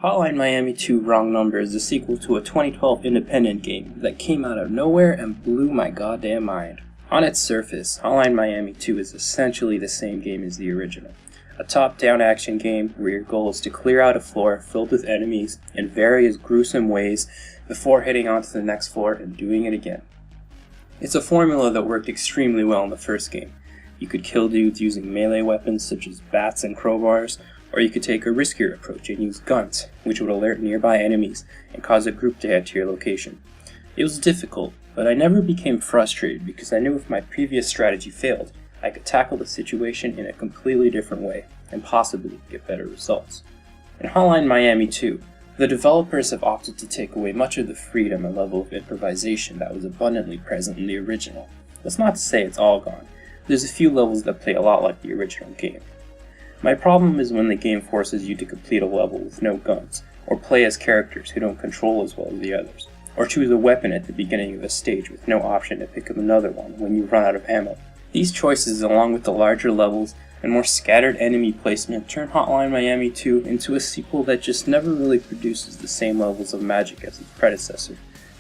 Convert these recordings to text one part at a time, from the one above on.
Hotline Miami 2 Wrong Number is the sequel to a 2012 independent game that came out of nowhere and blew my goddamn mind. On its surface, Hotline Miami 2 is essentially the same game as the original. A top-down action game where your goal is to clear out a floor filled with enemies in various gruesome ways before heading on to the next floor and doing it again. It's a formula that worked extremely well in the first game. You could kill dudes using melee weapons such as bats and crowbars, or you could take a riskier approach and use guns, which would alert nearby enemies and cause a group to head to your location. It was difficult, but I never became frustrated because I knew if my previous strategy failed, I could tackle the situation in a completely different way and possibly get better results. In Hotline Miami 2, the developers have opted to take away much of the freedom and level of improvisation that was abundantly present in the original. That's not to say it's all gone. There's a few levels that play a lot like the original game. My problem is when the game forces you to complete a level with no guns, or play as characters who don't control as well as the others, or choose a weapon at the beginning of a stage with no option to pick up another one when you run out of ammo. These choices, along with the larger levels and more scattered enemy placement, turn Hotline Miami 2 into a sequel that just never really produces the same levels of magic as its predecessor.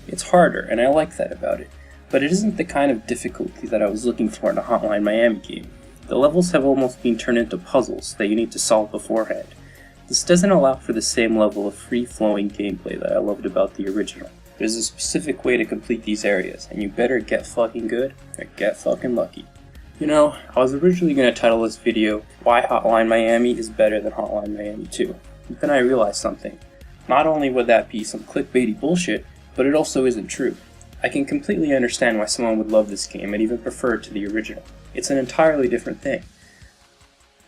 It's harder, and I like that about it, but it isn't the kind of difficulty that I was looking for in a Hotline Miami game. The levels have almost been turned into puzzles that you need to solve beforehand. This doesn't allow for the same level of free-flowing gameplay that I loved about the original. There's a specific way to complete these areas, and you better get fucking good or get fucking lucky. You know, I was originally going to title this video, Why Hotline Miami is Better Than Hotline Miami 2, but then I realized something. Not only would that be some clickbaity bullshit, but it also isn't true. I can completely understand why someone would love this game and even prefer it to the original. It's an entirely different thing.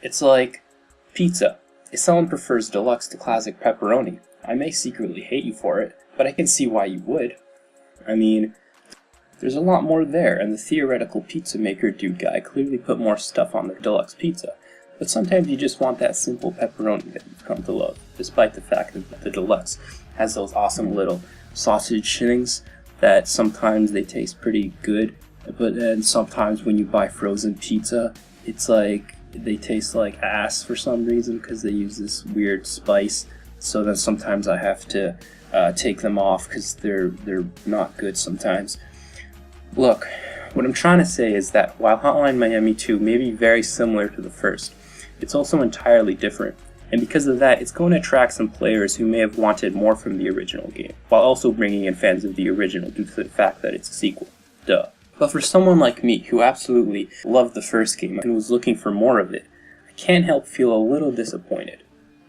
It's like pizza. If someone prefers deluxe to classic pepperoni, I may secretly hate you for it, but I can see why you would. I mean, there's a lot more there, and the theoretical pizza maker dude guy clearly put more stuff on their deluxe pizza. But sometimes you just want that simple pepperoni that you've come to love, despite the fact that the deluxe has those awesome little sausage things that sometimes they taste pretty good, but then sometimes when you buy frozen pizza, it's like they taste like ass for some reason because they use this weird spice. So then sometimes I have to take them off because they're not good sometimes. Look, what I'm trying to say is that while Hotline Miami 2 may be very similar to the first, it's also entirely different. And because of that, it's going to attract some players who may have wanted more from the original game, while also bringing in fans of the original due to the fact that it's a sequel. Duh. But for someone like me, who absolutely loved the first game and was looking for more of it, I can't help feel a little disappointed.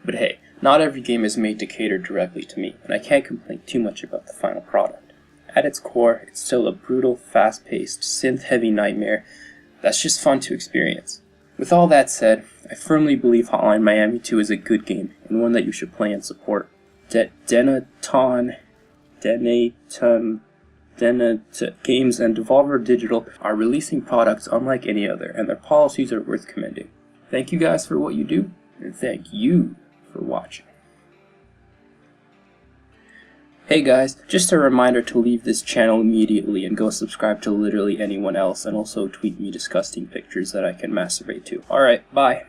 But hey, not every game is made to cater directly to me, and I can't complain too much about the final product. At its core, it's still a brutal, fast-paced, synth-heavy nightmare that's just fun to experience. With all that said, I firmly believe Hotline Miami 2 is a good game, and one that you should play and support. Denaton Games and Devolver Digital are releasing products unlike any other, and their policies are worth commending. Thank you guys for what you do, and thank you for watching. Hey guys, just a reminder to leave this channel immediately and go subscribe to literally anyone else, and also tweet me disgusting pictures that I can masturbate to. Alright, bye.